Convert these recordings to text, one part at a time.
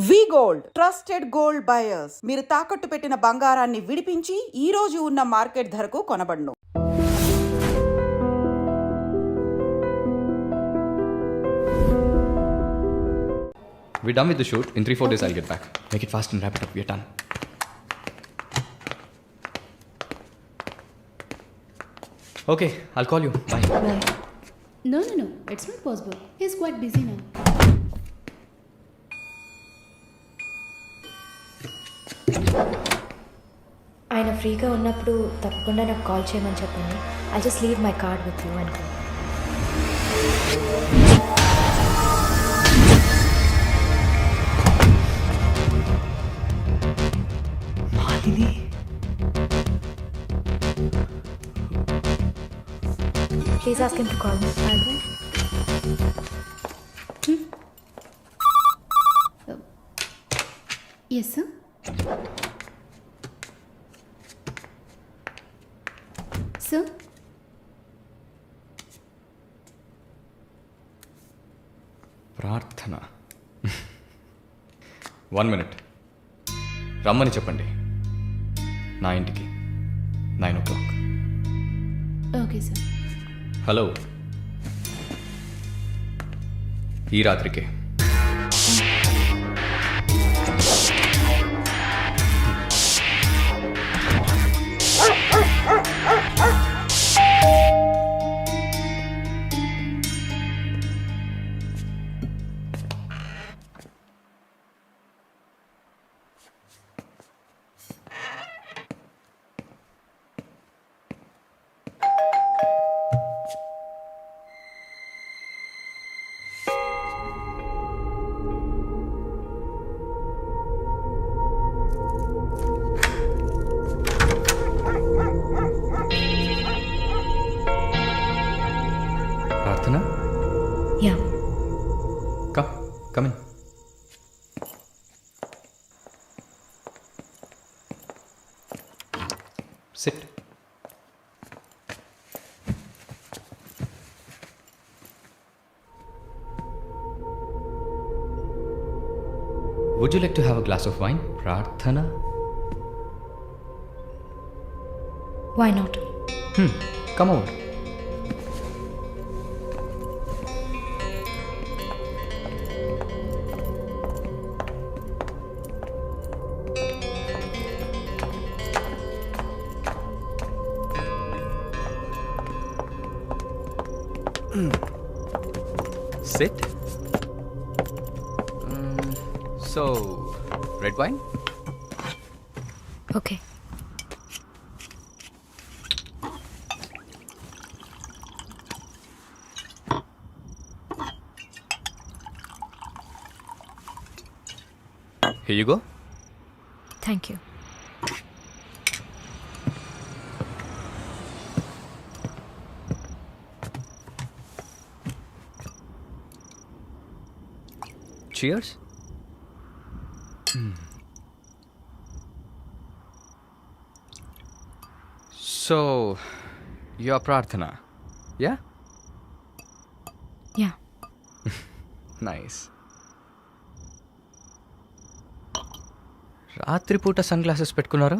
వి gold trusted gold buyers. మీరు తాకట్టు పెట్టిన బంగారాన్ని విడిపించి ఈ రోజు ఉన్న మార్కెట్ ధరకు కొనబడును. We're done with the shoot. In 3-4 days I'll get back. Make it fast and wrap it up. We're done. Okay, I'll call you. Bye. Bye. No, it's not possible. He's quite busy now. ఆయన ఫ్రీగా ఉన్నప్పుడు తప్పకుండా నాకు call చేయమని చెప్పండి. I just leave my card with you అనుకో. Malini, please ask him to call me. Yes, sir. Sir? ప్రార్థన. 1 minute. రమ్మని చెప్పండి నా ఇంటికి 9 o'clock. Okay, sir. హలో, ఈ రాత్రికే. ప్రార్థన, yeah, come in. Sit. Would you like to have a glass of wine, Prarthana? Why not? Come over. Sit. So, red wine? Okay. Here you go. Thank you. Cheers. So, you're Prarthana, yeah? Yeah. Nice. రాత్రిపూట sunglasses పెట్టుకున్నారు?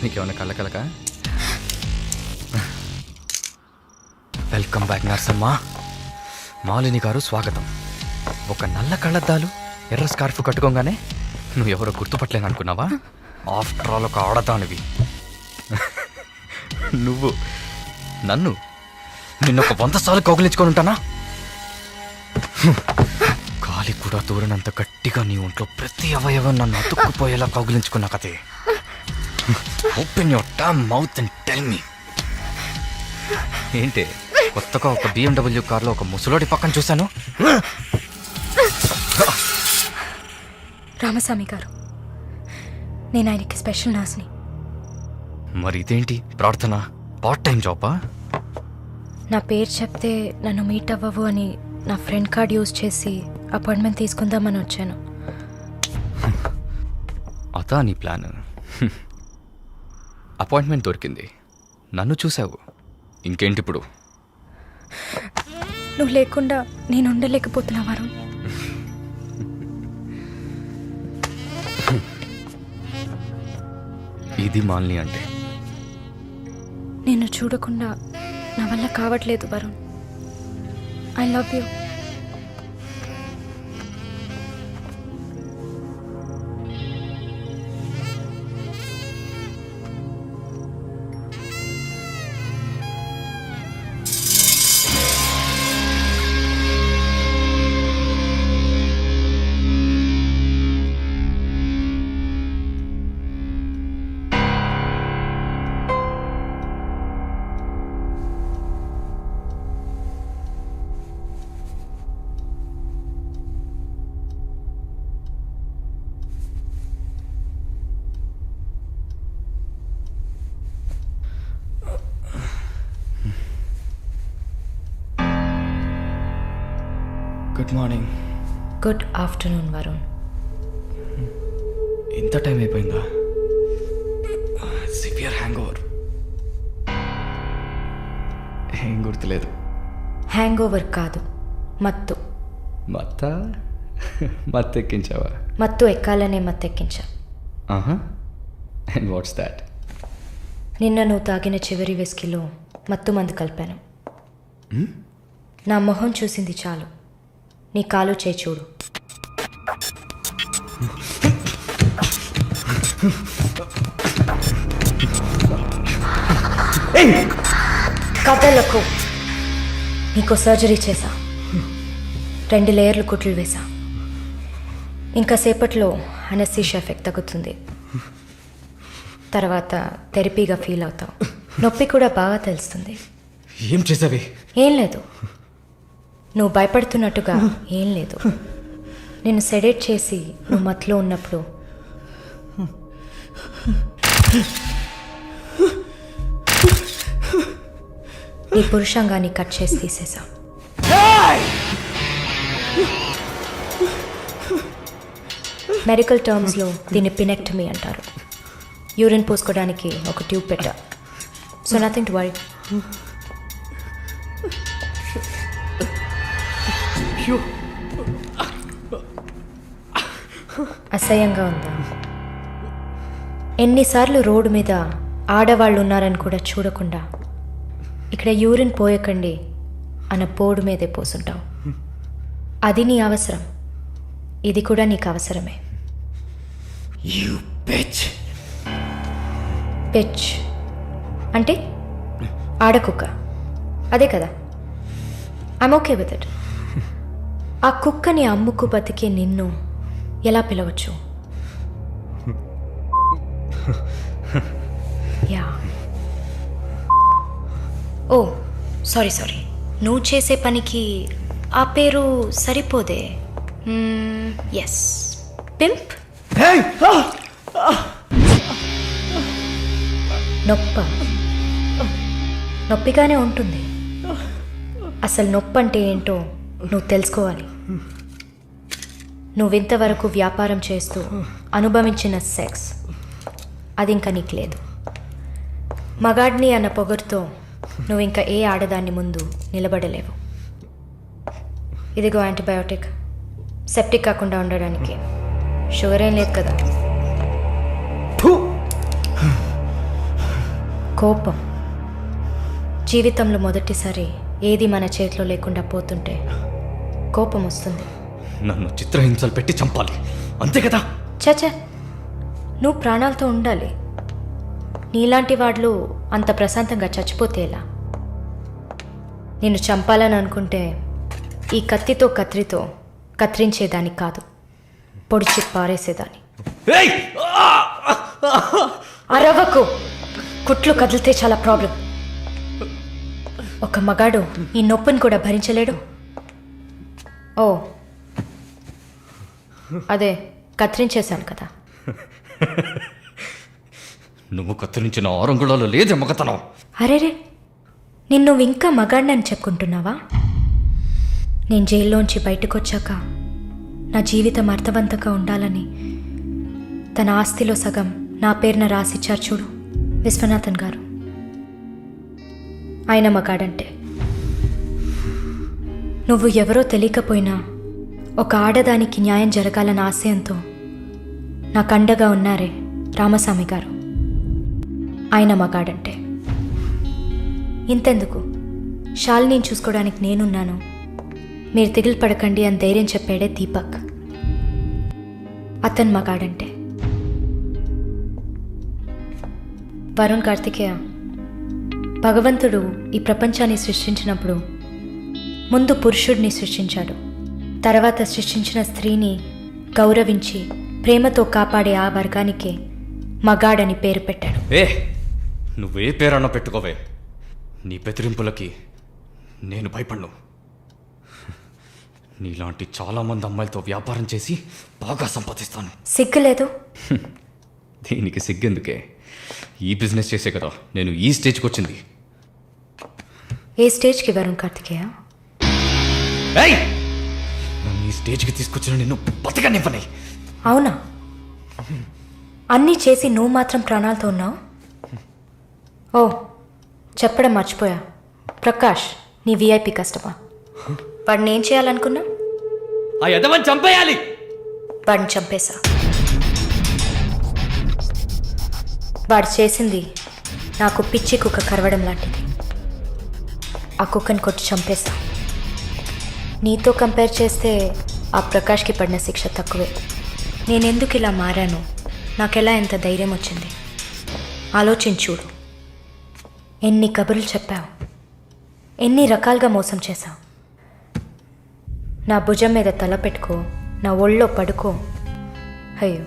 మీకేమన్నా కళ్ళకలక? Welcome back నర్సమ్మ. మాలిని గారు స్వాగతం. ఒక నల్ల కళ్ళద్దాలు, ఎర్ర స్కార్ఫ్ కట్టుకోగానే నువ్వు ఎవరో గుర్తుపట్టలేను అనుకున్నావా? ఆఫ్టర్ ఆల్ ఒక ఆడదానివి నువ్వు. నిన్నొక 100 సార్లు కౌగిలించుకొని ఉంటానా? గాలి కూడా దూరనంత గట్టిగా నీ ఒంట్లో ప్రతి అవయవం నన్ను అతుక్కుపోయేలా కౌగిలించుకున్నా కదే. Open your damn mouth and tell me. ఏంటి కొత్తగా ఒక BMW కార్లో ఒక ముసలోడి పక్కన చూశాను? రామస్వామి గారు, నేను ఆయనకి స్పెషల్ నర్స్ని. మరి ఇదేంటి ప్రార్థన? పార్ట్ టైం జాబా? నా పేరు చెప్తే నన్ను మీట్ అవ్వవు అని నా ఫ్రెండ్ కార్డ్ యూజ్ చేసి అపాయింట్మెంట్ తీసుకుందామని వచ్చాను. అదా నీ ప్లాన్? అపాయింట్మెంట్ దొరికింది, నన్ను చూసావు, ఇంకేంటి ఇప్పుడు? నువ్వు లేకుండా నేను ఉండలేకపోతున్నా వరుణ్. ఇది మాలిని అంటే. నిన్ను చూడకుండా నా వల్ల కావట్లేదు Varun. I love you. Good morning. Good afternoon Varun. ఇంత టైం అయిపోయిందా? Severe hangover. ఏం గుర్తులేదు. హ్యాంగ్ ఓవర్ కాదు, మత్తు. మత్తు ఎక్కించావా? మత్తు ఎక్కాలనే మత్తెక్కించా. And what's that? నిన్న నువ్వు తాగిన చివరి విస్కీలో మత్తు మందు కలిపాను. నా మొహం చూసింది చాలు. నీ కాలు చేయి చూడు. కథలకు నీకు సర్జరీ చేశా. 2 లేయర్లు కుట్లు వేశా. ఇంకా సేపట్లో అనస్థీషియా ఎఫెక్ట్ తగ్గుతుంది. తర్వాత థెరపీగా ఫీల్ అవుతావు. నొప్పి కూడా బాగా తెలుస్తుంది. ఏం చేసావి? ఏం లేదు, నువ్వు భయపడుతున్నట్టుగా ఏం లేదు. నేను సెడేట్ చేసి నువ్వు మత్తులో ఉన్నప్పుడు నీ పురుషాంగాన్ని కట్ చేసి తీసేసా. మెడికల్ టర్మ్స్లో దీన్ని పినెక్టమీ అంటారు. యూరిన్ పోసుకోవడానికి ఒక ట్యూబ్ పెట్టా. So nothing to worry. అసహ్యంగా ఉందా? ఎన్నిసార్లు రోడ్డు మీద ఆడవాళ్ళు ఉన్నారని కూడా చూడకుండా ఇక్కడ యూరిన్ పోయకండి అన్న బోర్డు మీదే పోసుంటావు. అది నీ అవసరం, ఇది కూడా నీకు అవసరమే. పిచ్ అంటే ఆడకుక్క, అదే కదా. I'm okay with it. ఆ కుక్కని అమ్ముకు బతికే నిన్ను ఎలా పిలవచ్చు? యా. ఓ సారీ, నువ్వు చేసే పనికి ఆ పేరు సరిపోదే. Yes, pimp. నొప్పిగానే ఉంటుంది. అసలు నొప్పి అంటే ఏంటో నువ్వు తెలుసుకోవాలి. నువ్వు ఇంతవరకు వ్యాపారం చేస్తూ అనుభవించిన సెక్స్ అది ఇంకా నీకు లేదు. మగాడిని అన్న పొగరుతో నువ్వు ఇంకా ఏ ఆడదాన్ని ముందు నిలబడలేవు. ఇదిగో యాంటీబయాటిక్, సెప్టిక్ కాకుండా ఉండడానికి. షుగర్ ఏం లేదు కదా. కోపం. జీవితంలో మొదటిసారి ఏది మన చేతిలో లేకుండా పోతుంటే కోపం వస్తుంది. నన్ను చిత్రహింసలు పెట్టి చంపాలి, అంతే కదా? చచ్చా, నువ్వు ప్రాణాలతో ఉండాలి. నీలాంటి వాళ్ళు అంత ప్రశాంతంగా చచ్చిపోతే ఎలా? నిన్ను చంపాలని అనుకుంటే ఈ కత్తితో కత్తిరించేదాన్ని కాదు, పొడిచి పారేసేదాన్ని. అరవకు, కుట్లు కదిలితే చాలా ప్రాబ్లం. ఒక మగాడు ఈ నొప్పిని కూడా భరించలేడు. ఓ అదే కత్తిరించేశాను కదా. నువ్వు కత్తిరించిన ఆరంగుళాలు లేదే మగతనం. అరేరే, నిన్ను ఇంకా మగాడినని చెప్పుకుంటున్నావా? నేను జైల్లోంచి బయటకు వచ్చాక నా జీవితం అర్థవంతంగా ఉండాలని తన ఆస్తిలో సగం నా పేరున రాసిచ్చారు చూడు విశ్వనాథన్ గారు. ఆయన మగాడంటే నువ్వు ఎవరో తెలియకపోయినా ఒక ఆడదానికి న్యాయం జరగాలన్న ఆశయంతో నాకు అండగా ఉన్నారే రామస్వామి గారు. ఆయన మగాడంటే. ఇంతెందుకు, శాలిని చూసుకోవడానికి నేనున్నాను, మీరు దిగులు పడకండి అని ధైర్యం చెప్పాడే దీపక్. అతను మగాడంటే. వరుణ్ కార్తికేయ, భగవంతుడు ఈ ప్రపంచాన్ని సృష్టించినప్పుడు ముందు పురుషుడిని సృష్టించాడు. తర్వాత సృష్టించిన స్త్రీని గౌరవించి ప్రేమతో కాపాడే ఆ వర్గానికే మగాడని పేరు పెట్టాడు. నువ్వే పేరన్నా పెట్టుకోవే, నీ బెదిరింపులకి నేను భయపడ్ను. నీలాంటి చాలామంది అమ్మాయిలతో వ్యాపారం చేసి బాగా సంపాదిస్తాను. సిగ్గులేదు? దీనికి సిగ్గెందుకే, ఈ బిజినెస్ చేసే కదా నేను ఈ స్టేజ్కి వచ్చింది. ఏ స్టేజ్కి వరుణ్ కార్తికేయ? నన్ను ఈ స్టేజ్కి తీసుకొచ్చిన నిన్ను బతకనివ్వని. అవునా? అన్నీ చేసి నువ్వు మాత్రం ప్రాణాలతో ఉన్నావు? ఓ, చెప్పడం మర్చిపోయా. ప్రకాష్ నీ విఐపి కస్టమర్. వాడిని ఏం చేయాలనుకున్నా? ఆ యదవని చంపేయాలి. వాడిని చంపేశా. వాడు చేసింది నాకు పిచ్చి కుక్క కరవడం లాంటిది. ఆ కుక్కని కొట్టి చంపేశా. నీతో కంపేర్ చేస్తే ఆ ప్రకాష్కి పడిన శిక్ష తక్కువే. నేనెందుకు ఇలా మారాను, నాకెలా ఎంత ధైర్యం వచ్చింది ఆలోచించూడు. ఎన్ని కబుర్లు చెప్పావు, ఎన్ని రకాలుగా మోసం చేశావు. నా భుజం మీద తల పెట్టుకో, నా ఒళ్ళో పడుకో. అయ్యో,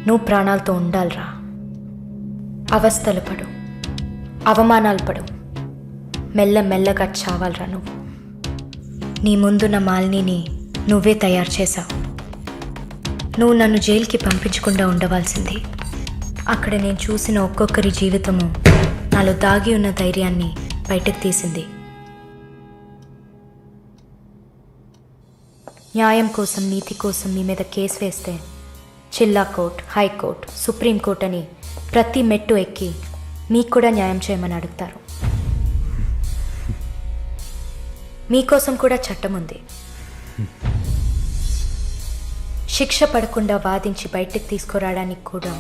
నువ్వు ప్రాణాలతో ఉండాలిరా. అవస్థలు పడు, అవమానాలు పడు, మెల్లమెల్లగా చావాలరా నువ్వు. నీ ముందున్న మాలిని నువ్వే తయారు చేశావు. నువ్వు నన్ను జైలుకి పంపించకుండా ఉండవలసింది. అక్కడ నేను చూసిన ఒక్కొక్కరి జీవితము నాలో దాగి ఉన్న ధైర్యాన్ని బయటకు తీసింది. న్యాయం కోసం, నీతి కోసం మీ మీద కేసు వేస్తే జిల్లా కోర్టు, హైకోర్టు, సుప్రీంకోర్టు అని ప్రతి మెట్టు ఎక్కి మీకు కూడా న్యాయం చేయమని అడుగుతారు. మీకోసం కూడా చట్టం ఉంది. శిక్ష పడకుండా వాదించి బయటకు తీసుకురావడానికి కూడా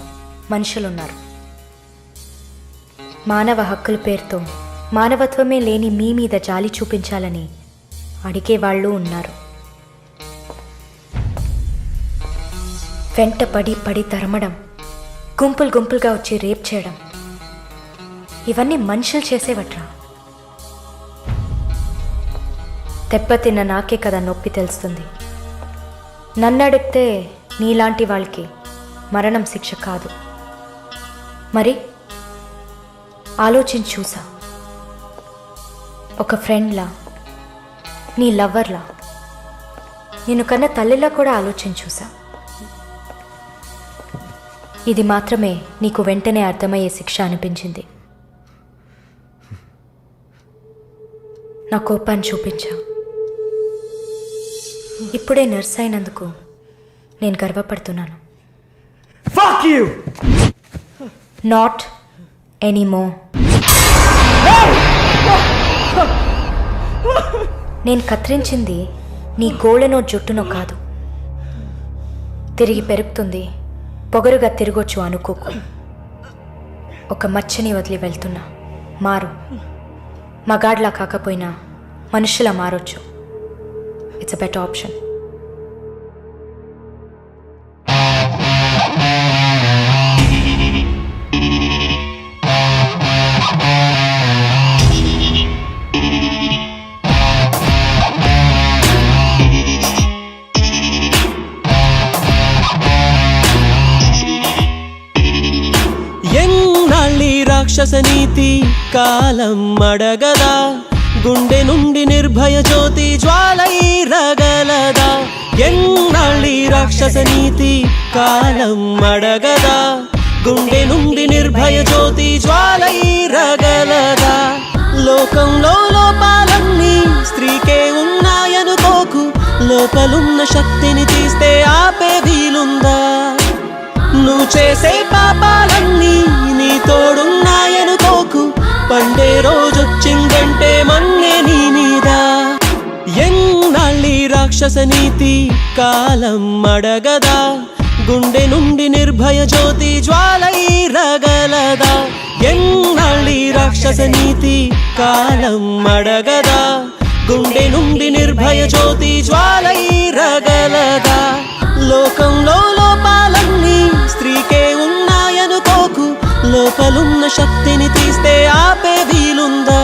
మనుషులున్నారు. మానవ హక్కుల పేరుతో మానవత్వమే లేని మీ మీద జాలి చూపించాలని అడిగే వాళ్ళు ఉన్నారు. వెంట పడి తరమడం, గుంపులు గుంపులుగా వచ్చి రేప్ చేయడం, ఇవన్నీ మనుషులు చేసేవట్రా. దెబ్బతిన్న నాకే కదా నొప్పి తెలుస్తుంది. నన్ను అడిగితే నీలాంటి వాళ్ళకి మరణం శిక్ష కాదు. మరి ఆలోచించి చూసా. ఒక ఫ్రెండ్లా, నీ లవ్వర్లా, నేను కన్నా తల్లిలా కూడా ఆలోచించి చూసా. ఇది మాత్రమే నీకు వెంటనే అర్థమయ్యే శిక్ష అనిపించింది. నా కోపాన్ని చూపించా. ఇప్పుడే నర్స్ అయినందుకు నేను గర్వపడుతున్నాను. Fuck you! నాట్ ఎనీమో. నేను కత్తిరించింది నీ గోళ్ళనో జుట్టునో కాదు. తిరిగి పెరుగుతుంది, పొగరుగా తిరగొచ్చు అనుకోకు. ఒక మచ్చని వదిలి వెళ్తున్నా. మారు. మగాడ్లా కాకపోయినా మనుషులా మారొచ్చు. It's a better option. ఎన్నాళ్ళి రాక్షస నీతి కాలం అడగదా, గుండె నుండి నిర్భయ జ్యోతి జ్వాలై రగలదా. ఎన్నాళ్ళి రాక్షస నీతి కాలం అడగదా, గుండె నుండి నిర్భయ జ్యోతి జ్వాలై రగలదా. లోకంలో లోపాలన్నీ స్త్రీకే ఉన్నాయనుకోకు, లోపలున్న శక్తిని తీస్తే ఆపే వీలుందా. నువ్వు చేసే పాపాలన్నీ నీ తోడున్నాయనుకోకు, పండే రోజొచ్చిందంటే మన్నే నీ మీద. ఎన్నాళ్ళి రాక్షస నీతి కాలం అడగదా గుండె నుండి నిర్భయ జ్యోతి జ్వాలై రగలదా ఎన్నాళ్ళి రాక్షస నీతి కాలం అడగదా గుండె నుండి నిర్భయ జ్యోతి జ్వాలై రగలదా లోకంలో లోపాలన్నీ స్త్రీకే ఉన్నాయనుకోకు లోపలున్న శక్తిని తీస్తే ఆపే వీలుందా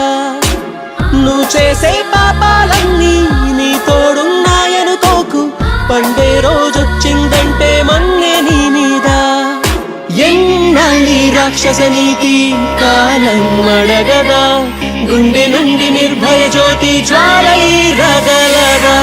నువ్వు చేసే పాపాలన్నీ నీ తోడున్నాయనుకోకు పండే రోజొచ్చిందంటే మన్నే నీ మీద ఎన్నాళ్ళి రాక్షస నీతి కాలం అడగదా గుండె నుండి నిర్భయ జ్యోతి జ్వాలై రగలదా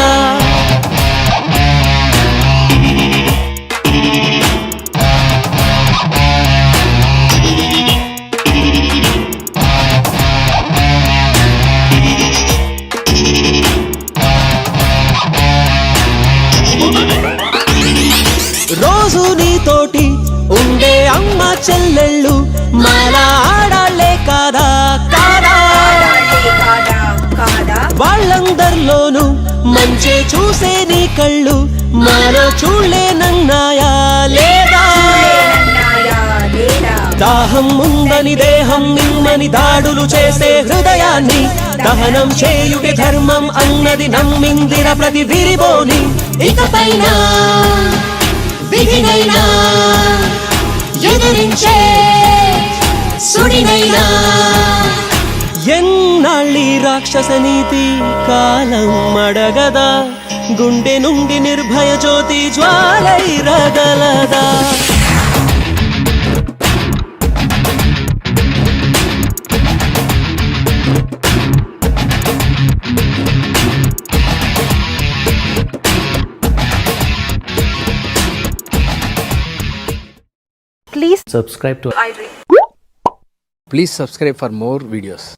రోజు నీతోటి ఉండే అమ్మ చెల్లెళ్ళు మాలా ఆడాళ్ళే కాదా కాదా వాళ్ళందరిలోనూ మంచి చూసే నీ కళ్ళు మాలో చూడలేనన్నాయా లేదా దాహం ఉందని దేహం నిమ్మని దాడులు చేసే హృదయాన్ని దహనం చేయుడి ధర్మం అన్నది నమ్మిందిర ప్రతి విరిబోని ఇకపైన విధినైనా ఎదిరించే సుడినైనా ఎన్నాళ్ళి రాక్షస నీతి కాలం అడగదా గుండె నుండి నిర్భయ జ్యోతి జ్వాలై రగలదా Please subscribe for more videos.